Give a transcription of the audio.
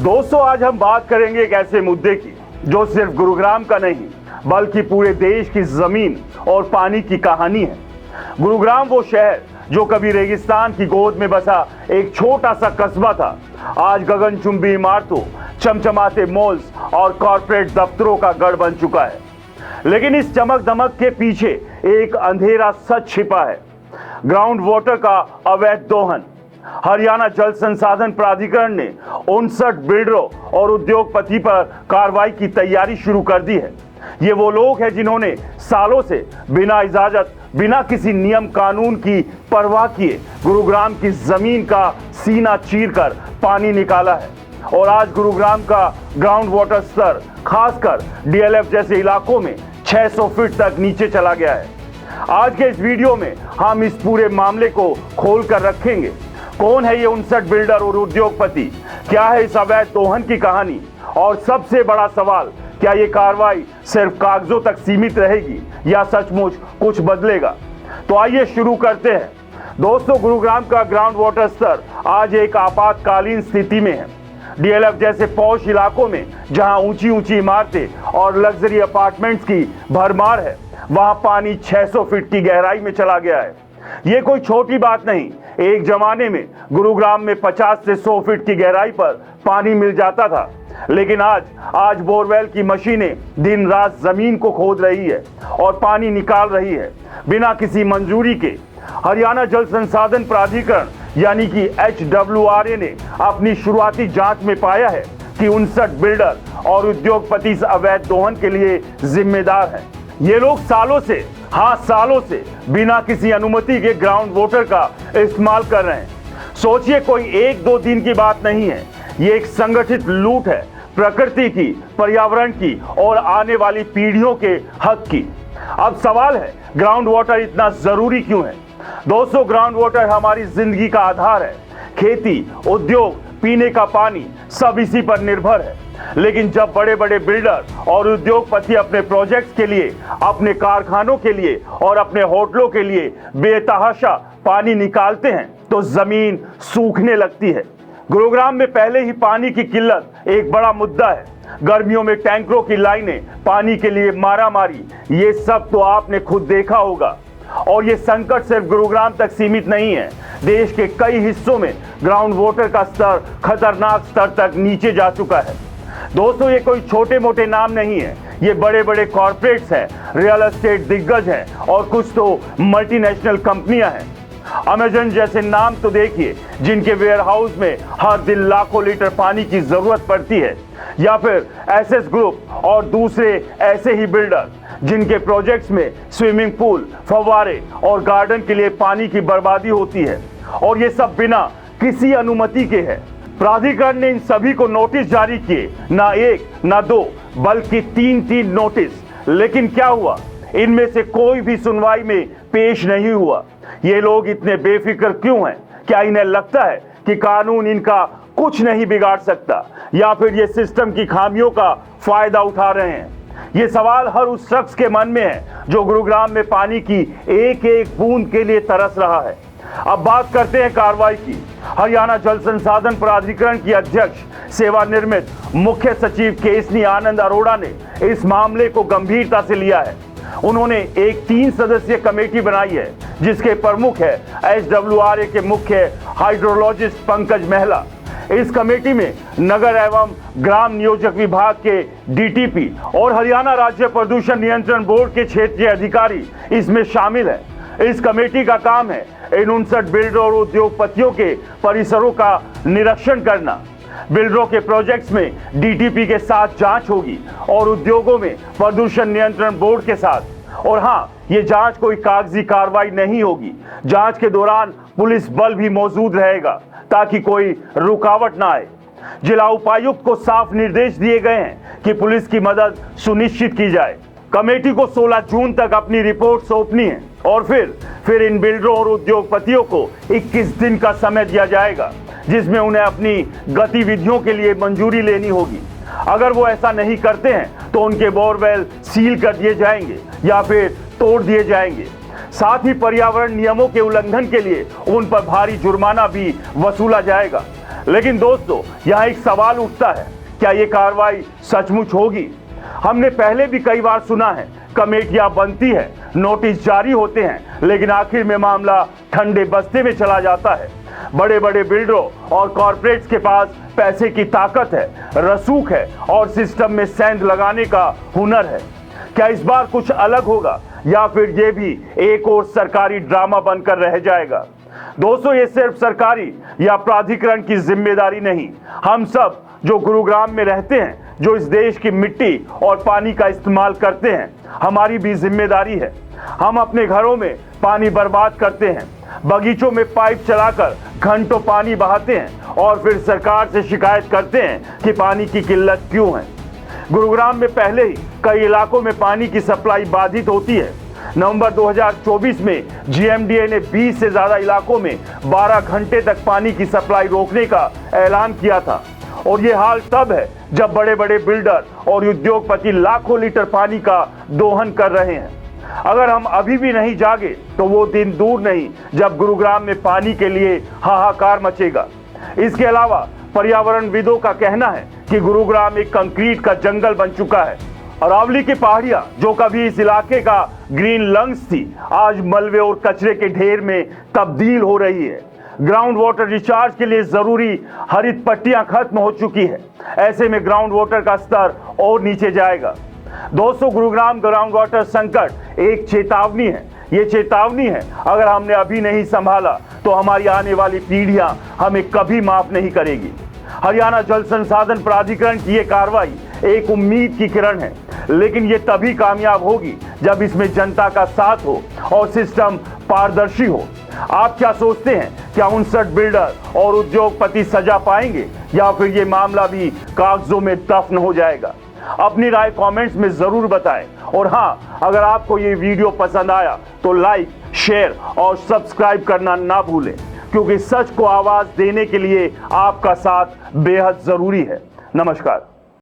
दोस्तों, आज हम बात करेंगे एक ऐसे मुद्दे की जो सिर्फ गुरुग्राम का नहीं बल्कि पूरे देश की जमीन और पानी की कहानी है। गुरुग्राम वो शहर जो कभी रेगिस्तान की गोद में बसा एक छोटा सा कस्बा था, आज गगनचुंबी इमारतों, चमचमाते मॉल्स और कॉर्पोरेट दफ्तरों का गढ़ बन चुका है। लेकिन इस चमक दमक के पीछे एक अंधेरा सच छिपा है। ग्राउंड वाटर का अवैध दोहन। हरियाणा जल संसाधन प्राधिकरण ने 59 बिल्डरों और उद्योगपति पर कार्रवाई की तैयारी शुरू कर दी है। ये वो लोग हैं जिन्होंने सालों से बिना इजाजत, बिना किसी नियम कानून की परवाह किए गुरुग्राम की जमीन का सीना चीरकर पानी निकाला है। और आज गुरुग्राम का ग्राउंड वाटर स्तर खासकर डीएलएफ जैसे इलाकों में 600 फीट तक नीचे चला गया है। आज के इस वीडियो में हम इस पूरे मामले को खोल कर रखेंगे। कौन है ये 59 बिल्डर और उद्योगपति, क्या है इस अवैध दोहन की कहानी, और सबसे बड़ा सवाल, क्या ये कार्रवाई सिर्फ कागजों तक सीमित रहेगी या सचमुच कुछ बदलेगा। तो आइए शुरू करते हैं। दोस्तों, गुरुग्राम का ग्राउंड वाटर स्तर आज एक आपातकालीन स्थिति में है। डीएलएफ जैसे पॉश इलाकों में जहां ऊंची ऊंची इमारतें और लग्जरी अपार्टमेंट्स की भरमार है, वहां पानी 600 फीट की गहराई में चला गया है। ये कोई छोटी बात नहीं। एक जमाने में गुरुग्राम में 50 से 100 फीट की गहराई पर पानी मिल जाता था, लेकिन आज बोरवेल की मशीनें दिन रात जमीन को खोद रही है और पानी निकाल रही है बिना किसी मंजूरी के। हरियाणा जल संसाधन प्राधिकरण यानी कि HWRA ने अपनी शुरुआती जांच में पाया है कि 59 बिल्डर और उद्योगपति इस अवैध दोहन के लिए जिम्मेदार हैं। ये लोग सालों से बिना किसी अनुमति के ग्राउंड वाटर का इस्तेमाल कर रहे हैं। सोचिए, कोई एक दो दिन की बात नहीं है। ये एक संगठित लूट है, प्रकृति की, पर्यावरण की और आने वाली पीढ़ियों के हक की। अब सवाल है, ग्राउंड वाटर इतना जरूरी क्यों है। दोस्तों, ग्राउंड वाटर हमारी जिंदगी का आधार है। खेती, उद्योग, पीने का पानी सब इसी पर निर्भर है। लेकिन जब बड़े बड़े बिल्डर और उद्योगपति अपने प्रोजेक्ट्स के लिए, अपने कारखानों के लिए और अपने होटलों के लिए बेतहाशा पानी निकालते हैं तो जमीन सूखने लगती है। गुरुग्राम में पहले ही पानी की किल्लत एक बड़ा मुद्दा है। गर्मियों में टैंकरों की लाइनें, पानी के लिए मारामारी, ये सब तो आपने खुद देखा होगा। और ये संकट सिर्फ गुरुग्राम तक सीमित नहीं है। देश के कई हिस्सों में ग्राउंड वाटर का स्तर खतरनाक स्तर तक नीचे जा चुका है। दोस्तों, ये कोई छोटे मोटे नाम नहीं है। ये बड़े बड़े कॉर्पोरेट्स हैं, रियल एस्टेट दिग्गज हैं और कुछ तो मल्टीनेशनल कंपनियां हैं। अमेजन जैसे नाम तो देखिए, जिनके वेयरहाउस में हर दिन लाखों लीटर पानी की जरूरत पड़ती है। या फिर एसएस ग्रुप और दूसरे ऐसे ही बिल्डर जिनके प्रोजेक्ट्स में स्विमिंग पूल, फव्वारे और गार्डन के लिए पानी की बर्बादी होती है, और ये सब बिना किसी अनुमति के है। प्राधिकरण ने इन सभी को नोटिस जारी किए, ना एक ना दो बल्कि 3 नोटिस। लेकिन क्या हुआ, इनमें से कोई भी सुनवाई में पेश नहीं हुआ। ये लोग इतने बेफिक्र क्यों हैं? क्या इन्हें लगता है कि कानून इनका कुछ नहीं बिगाड़ सकता, या फिर ये सिस्टम की खामियों का फायदा उठा रहे हैं? ये सवाल हर उस शख्स के मन में है जो गुरुग्राम में पानी की एक एक बूंद के लिए तरस रहा है। अब बात करते हैं कार्रवाई की। हरियाणा जल संसाधन प्राधिकरण की अध्यक्ष, सेवानिवृत्त मुख्य सचिव केसनी आनंद अरोड़ा ने इस मामले को गंभीरता से लिया है। उन्होंने एक 3 सदस्यीय कमेटी बनाई है जिसके प्रमुख है HWRA के मुख्य हाइड्रोलॉजिस्ट पंकज महला। इस कमेटी में नगर एवं ग्राम नियोजक विभाग के DTP और हरियाणा राज्य प्रदूषण नियंत्रण बोर्ड के क्षेत्रीय अधिकारी इसमें शामिल है। इस कमेटी का काम है इन 59 बिल्डर और उद्योगपतियों के परिसरों का निरीक्षण करना। बिल्डरों के प्रोजेक्ट्स में DTP के साथ जांच होगी और उद्योगों में प्रदूषण नियंत्रण बोर्ड के साथ। और हाँ, ये जांच कोई कागजी कार्रवाई नहीं होगी। जांच के दौरान पुलिस बल भी मौजूद रहेगा ताकि कोई रुकावट ना आए। जिला उपायुक्त को साफ निर्देश दिए गए हैं कि पुलिस की मदद सुनिश्चित की जाए। कमेटी को 16 जून तक अपनी रिपोर्ट सौंपनी है और फिर इन बिल्डरों और उद्योगपतियों को 21 दिन का समय दिया जाएगा, जिसमें उन्हें अपनी गतिविधियों के लिए मंजूरी लेनी होगी। अगर वो ऐसा नहीं करते हैं तो उनके बोरवेल सील कर दिए जाएंगे या फिर तोड़ दिए जाएंगे। साथ ही पर्यावरण नियमों के उल्लंघन के लिए उन पर भारी जुर्माना भी वसूला जाएगा। लेकिन दोस्तों, यहाँ एक सवाल उठता है, क्या ये कार्रवाई सचमुच होगी? हमने पहले भी कई बार सुना है, कमेटियां बनती है, नोटिस जारी होते हैं, लेकिन आखिर में मामला ठंडे बस्ते में चला जाता है। बड़े बड़े बिल्डरों और कॉर्पोरेट्स के पास पैसे की ताकत है, रसूख है और सिस्टम में सेंध लगाने का हुनर है। क्या इस बार कुछ अलग होगा या फिर ये भी एक और सरकारी ड्रामा बनकर रह जाएगा? दोस्तों, ये सिर्फ सरकारी या प्राधिकरण की जिम्मेदारी नहीं, हम सब जो गुरुग्राम में रहते हैं, जो इस देश की मिट्टी और पानी का इस्तेमाल करते हैं, हमारी भी जिम्मेदारी है। हम अपने घरों में पानी बर्बाद करते हैं, बगीचों में पाइप चलाकर घंटों पानी बहाते हैं और फिर सरकार से शिकायत करते हैं कि पानी की किल्लत क्यों है। गुरुग्राम में पहले ही कई इलाकों में पानी की सप्लाई बाधित होती है। नवंबर 2024 में जीएमडीए ने 20 से ज्यादा इलाकों में 12 घंटे तक पानी की सप्लाई रोकने का ऐलान किया था। और ये हाल तब है जब बड़े बड़े बिल्डर और उद्योगपति लाखों लीटर पानी का दोहन कर रहे हैं। अगर हम अभी भी नहीं जागे तो वो दिन दूर नहीं जब गुरुग्राम में पानी के लिए हाहाकार मचेगा। इसके अलावा पर्यावरणविदों का कहना है कि गुरुग्राम एक कंक्रीट का जंगल बन चुका है। अरावली की पहाड़ियां, जो कभी इस इलाके का ग्रीन लंग्स थी, आज मलबे और कचरे के ढेर में तब्दील हो रही है। ग्राउंड वाटर रिचार्ज के लिए जरूरी हरित पट्टियां खत्म हो चुकी है। ऐसे में ग्राउंड वाटर का स्तर और नीचे जाएगा। दोस्तों, गुरुग्राम ग्राउंड वाटर संकट एक चेतावनी है। ये चेतावनी है, अगर हमने अभी नहीं संभाला तो हमारी आने वाली पीढ़ियां हमें कभी माफ नहीं करेगी। हरियाणा जल संसाधन प्राधिकरण की ये कार्रवाई एक उम्मीद की किरण है, लेकिन ये तभी कामयाब होगी जब इसमें जनता का साथ हो और सिस्टम पारदर्शी हो। आप क्या सोचते हैं, क्या 59 बिल्डर और उद्योगपति सजा पाएंगे या फिर ये मामला भी कागजों में दफन हो जाएगा? अपनी राय कमेंट्स में जरूर बताएं। और हाँ, अगर आपको ये वीडियो पसंद आया तो लाइक, शेयर और सब्सक्राइब करना ना भूलें, क्योंकि सच को आवाज देने के लिए आपका साथ बेहद जरूरी है। नमस्कार।